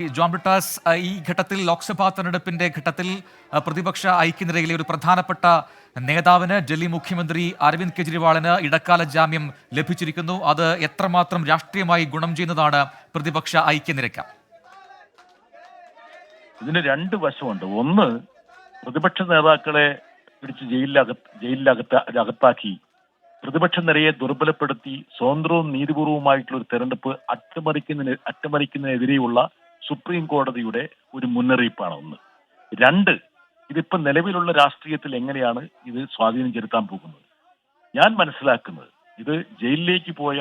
ഈ ജോൺ ബ്രിട്ടാസ്, ഈ ഘട്ടത്തിൽ ലോക്സഭാ തെരഞ്ഞെടുപ്പിന്റെ ഘട്ടത്തിൽ പ്രതിപക്ഷ ഐക്യനിരയിലെ ഒരു പ്രധാനപ്പെട്ട നേതാവിന് ഡൽഹി മുഖ്യമന്ത്രി അരവിന്ദ് കെജ്രിവാളിന് ഇടക്കാല ജാമ്യം ലഭിച്ചിരിക്കുന്നു. അത് എത്രമാത്രം രാഷ്ട്രീയമായി ഗുണം ചെയ്യുന്നതാണ് പ്രതിപക്ഷ ഐക്യനിരയ്ക്ക്? ഇതിന് രണ്ട് വശമുണ്ട്. ഒന്ന്, പ്രതിപക്ഷ നേതാക്കളെ പിടിച്ച് ജയിലിനകത്താക്കി പ്രതിപക്ഷ നിരയെ ദുർബലപ്പെടുത്തി സ്വതന്ത്രവും നീതിപൂർവവുമായിട്ടുള്ള ഒരു തെരഞ്ഞെടുപ്പ് അട്ടിമറിക്കുന്നതിനെതിരെയുള്ള സുപ്രീം കോടതിയുടെ ഒരു മുന്നറിയിപ്പാണ് ഒന്ന്. രണ്ട്, ഇതിപ്പോ നിലവിലുള്ള രാഷ്ട്രീയത്തിൽ എങ്ങനെയാണ് ഇത് സ്വാധീനം ചെലുത്താൻ പോകുന്നത്? ഞാൻ മനസ്സിലാക്കുന്നത്, ഇത് ജയിലിലേക്ക് പോയ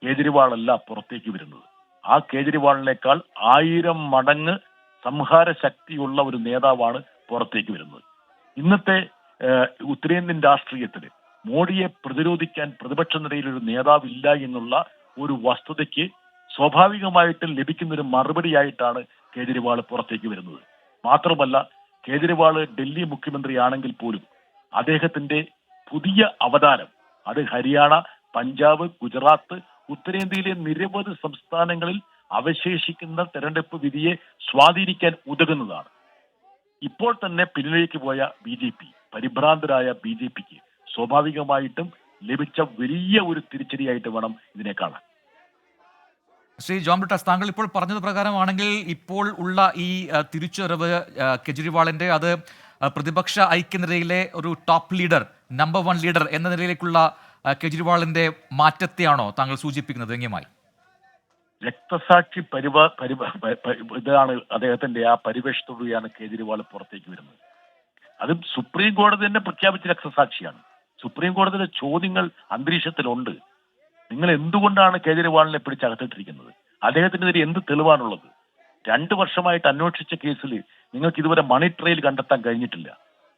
കേജ്രിവാളല്ല പുറത്തേക്ക് വരുന്നത്. ആ കേജ്രിവാളിനേക്കാൾ 1000 മടങ്ങ് സംഹാര ശക്തിയുള്ള ഒരു നേതാവാണ് പുറത്തേക്ക് വരുന്നത്. ഇന്നത്തെ ഉത്തരേന്ത്യൻ രാഷ്ട്രീയത്തിൽ മോഡിയെ പ്രതിരോധിക്കാൻ പ്രതിപക്ഷ നിരയിൽ ഒരു നേതാവില്ല എന്നുള്ള ഒരു വസ്തുതയ്ക്ക് സ്വാഭാവികമായിട്ടും ലഭിക്കുന്ന ഒരു മറുപടിയായിട്ടാണ് കേജ്രിവാൾ പുറത്തേക്ക് വരുന്നത്. മാത്രമല്ല, കേജ്രിവാൾ ഡൽഹി മുഖ്യമന്ത്രിയാണെങ്കിൽ പോലും അദ്ദേഹത്തിന്റെ പുതിയ അവതാരം അത് ഹരിയാന, പഞ്ചാബ്, ഗുജറാത്ത്, ഉത്തരേന്ത്യയിലെ നിരവധി സംസ്ഥാനങ്ങളിൽ അവശേഷിക്കുന്ന തെരഞ്ഞെടുപ്പ് വിധിയെ സ്വാധീനിക്കാൻ ഉതകുന്നതാണ്. ഇപ്പോൾ തന്നെ പിന്നിലേക്ക് പോയ BJP, പരിഭ്രാന്തരായ BJPക്ക് സ്വാഭാവികമായിട്ടും ലഭിച്ച വലിയ ഒരു തിരിച്ചടിയായിട്ട് വേണം ഇതിനെ കാണാൻ. ശ്രീ ജോൺ ബ്രിട്ടാസ്, താങ്കൾ ഇപ്പോൾ പറഞ്ഞത് പ്രകാരമാണെങ്കിൽ ഇപ്പോൾ ഉള്ള ഈ തിരിച്ചുവരവ് കെജ്രിവാളിന്റെ, അത് പ്രതിപക്ഷ ഐക്യനിരയിലെ ഒരു ടോപ്പ് ലീഡർ, നമ്പർ 1 ലീഡർ എന്ന നിലയിലേക്കുള്ള കെജ്രിവാളിന്റെ മാറ്റത്തെയാണോ താങ്കൾ സൂചിപ്പിക്കുന്നത്? എങ്ങനെയായി? രക്തസാക്ഷി ഇതാണ് അദ്ദേഹത്തിന്റെ ആ പരിവേഷത്തോടെയാണ് കേജ്രിവാൾ പുറത്തേക്ക് വരുന്നത്. അത് സുപ്രീം കോടതി തന്നെ പ്രഖ്യാപിച്ച രക്തസാക്ഷിയാണ്. സുപ്രീം കോടതിയുടെ ചോദ്യങ്ങൾ അന്തരീക്ഷത്തിലുണ്ട്. നിങ്ങൾ എന്തുകൊണ്ടാണ് കേജ്രിവാളിനെ പിടിച്ചകത്തിട്ടിരിക്കുന്നത്? അദ്ദേഹത്തിനെതിരെ എന്ത് തെളിവാണുള്ളത്? 2 വർഷമായിട്ട് അന്വേഷിച്ച കേസിൽ നിങ്ങൾക്ക് ഇതുവരെ മണി ട്രെയിൽ കണ്ടെത്താൻ കഴിഞ്ഞിട്ടില്ല.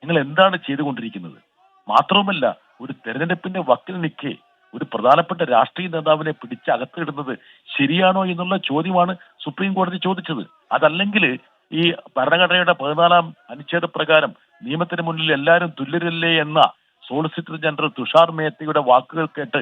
നിങ്ങൾ എന്താണ് ചെയ്തുകൊണ്ടിരിക്കുന്നത്? മാത്രവുമല്ല, ഒരു തെരഞ്ഞെടുപ്പിന്റെ വക്കിൽ നിൽക്കെ ഒരു പ്രധാനപ്പെട്ട രാഷ്ട്രീയ നേതാവിനെ പിടിച്ച് അകത്തിടുന്നത് ശരിയാണോ എന്നുള്ള ചോദ്യമാണ് സുപ്രീം കോടതി ചോദിച്ചത്. അതല്ലെങ്കിൽ ഈ ഭരണഘടനയുടെ 14-ാം അനുച്ഛേദ പ്രകാരം നിയമത്തിന് മുന്നിൽ എല്ലാവരും തുല്യരല്ലേ എന്ന സോളിസിറ്റർ ജനറൽ തുഷാർ മേത്തയുടെ വാക്കുകൾ കേട്ട്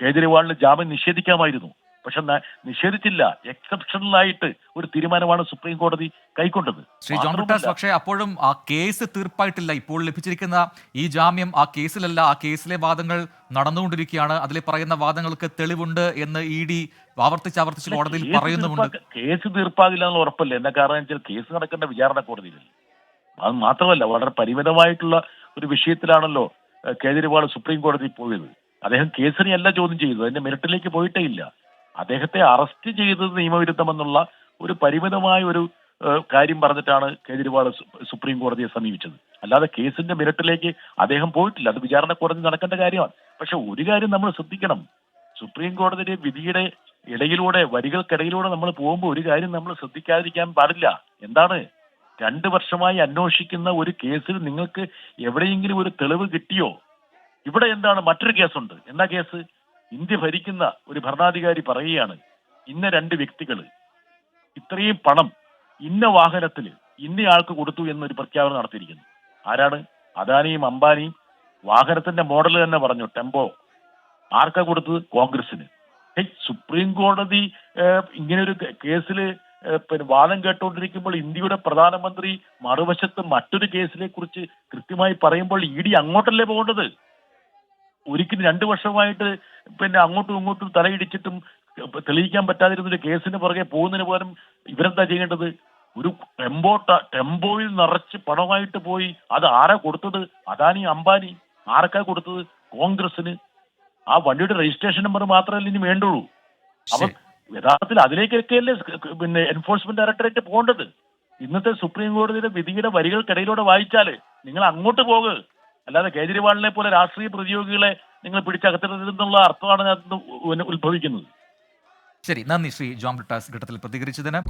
കേജ്രിവാളിന് ജാമ്യം നിഷേധിക്കാമായിരുന്നു. പക്ഷെ നിഷേധിച്ചില്ല. എക്സെപ്ഷണലായിട്ട് ഒരു തീരുമാനമാണ് സുപ്രീം കോടതി കൈക്കൊണ്ടത്. ശ്രീ ജോൺ ബ്രിട്ടാസ്, പക്ഷേ അപ്പോഴും ആ കേസ് തീർപ്പായിട്ടില്ല. ഇപ്പോൾ ലഭിച്ചിരിക്കുന്ന ഈ ജാമ്യം ആ കേസിലല്ല. ആ കേസിലെ വാദങ്ങൾ നടന്നുകൊണ്ടിരിക്കുകയാണ്. അതിൽ പറയുന്ന വാദങ്ങൾക്ക് തെളിവുണ്ട് എന്ന് ED ആവർത്തിച്ച് കോടതിയിൽ പറയുന്നുമുണ്ട്. കേസ് തീർപ്പാകില്ല എന്നുള്ള ഉറപ്പല്ലേ? എന്താ കാരണം വെച്ചാൽ കേസ് നടക്കേണ്ട വിചാരണ കോടതിയിലല്ലേ. അത് മാത്രമല്ല, വളരെ പരിമിതമായിട്ടുള്ള ഒരു വിഷയത്തിലാണല്ലോ കേജ്രിവാൾ സുപ്രീം കോടതിയിൽ പോയത്. അദ്ദേഹം കേസിനെയല്ല ചോദ്യം ചെയ്തത്, അതിന്റെ മെറിറ്റിലേക്ക് പോയിട്ടേ ഇല്ല. അദ്ദേഹത്തെ അറസ്റ്റ് ചെയ്തത് നിയമവിരുദ്ധമെന്നുള്ള ഒരു പരിമിതമായ ഒരു കാര്യം പറഞ്ഞിട്ടാണ് കേജ്രിവാൾ സുപ്രീം കോടതിയെ സമീപിച്ചത്. അല്ലാതെ കേസിന്റെ മെറിറ്റിലേക്ക് അദ്ദേഹം പോയിട്ടില്ല. അത് വിചാരണ കോടതി നടക്കേണ്ട കാര്യമാണ്. പക്ഷെ ഒരു കാര്യം നമ്മൾ ശ്രദ്ധിക്കണം, സുപ്രീം കോടതിയുടെ വിധിയുടെ ഇടയിലൂടെ, വരികൾക്കിടയിലൂടെ നമ്മൾ പോകുമ്പോൾ ഒരു കാര്യം നമ്മൾ ശ്രദ്ധിക്കാതിരിക്കാൻ പാടില്ല. എന്താണ്? 2 വർഷമായി അന്വേഷിക്കുന്ന ഒരു കേസിൽ നിങ്ങൾക്ക് എവിടെയെങ്കിലും ഒരു തെളിവ് കിട്ടിയോ? ഇവിടെ എന്താണ്? മറ്റൊരു കേസുണ്ട്. എന്താ കേസ്? ഇന്ത്യ ഭരിക്കുന്ന ഒരു ഭരണാധികാരി പറയുകയാണ്, ഇന്ന 2 വ്യക്തികൾ ഇത്രയും പണം ഇന്ന വാഹനത്തിൽ ഇന്നയാൾക്ക് കൊടുത്തു എന്നൊരു പ്രഖ്യാപനം നടത്തിയിരിക്കുന്നു. ആരാണ്? അദാനിയും അംബാനിയും. വാഹനത്തിന്റെ മോഡൽ തന്നെ പറഞ്ഞു, ടെമ്പോ. ആർക്കാ കൊടുത്തത്? കോൺഗ്രസിന്. സുപ്രീം കോടതി ഇങ്ങനൊരു കേസിൽ പിന്നെ വാദം കേട്ടുകൊണ്ടിരിക്കുമ്പോൾ ഇന്ത്യയുടെ പ്രധാനമന്ത്രി മറുവശത്ത് മറ്റൊരു കേസിനെ കുറിച്ച് കൃത്യമായി പറയുമ്പോൾ ED അങ്ങോട്ടല്ലേ പോകേണ്ടത്? ഒരിക്കലും 2 വർഷമായിട്ട് പിന്നെ അങ്ങോട്ടും ഇങ്ങോട്ടും തലയിടിച്ചിട്ടും തെളിയിക്കാൻ പറ്റാതിരുന്നൊരു കേസിന് പുറകെ പോകുന്നതിന് പകരം ഇവരെന്താ ചെയ്യേണ്ടത്? ഒരു ടെമ്പോയിൽ നിറച്ച് പണമായിട്ട് പോയി. അത് ആരാ കൊടുത്തത്? അദാനി അംബാനി. ആർക്കാ കൊടുത്തത്? കോൺഗ്രസിന്. ആ വണ്ടിയുടെ രജിസ്ട്രേഷൻ നമ്പർ മാത്രമല്ല ഇനി വേണ്ടുള്ളൂ. അപ്പൊ യഥാർത്ഥത്തിൽ അതിലേക്കൊക്കെയല്ലേ പിന്നെ എൻഫോഴ്സ്മെന്റ് ഡയറക്ടറേറ്റ് പോകേണ്ടത്. ഇന്നത്തെ സുപ്രീം കോടതിയുടെ വിധിയുടെ വരികൾക്കിടയിലൂടെ വായിച്ചാല് നിങ്ങൾ അങ്ങോട്ട് പോകുക. അല്ലാതെ കേജ്രിവാളിനെ പോലെ രാഷ്ട്രീയ പ്രതിയോഗികളെ നിങ്ങൾ പിടിച്ചകത്തിരുന്നുള്ള അർത്ഥമാണ് ഉത്ഭവിക്കുന്നത്. ശരി, നന്ദി ശ്രീ ജോൺ ബ്രിട്ടാസ് ഘട്ടത്തിൽ പ്രതികരിച്ചതിന്.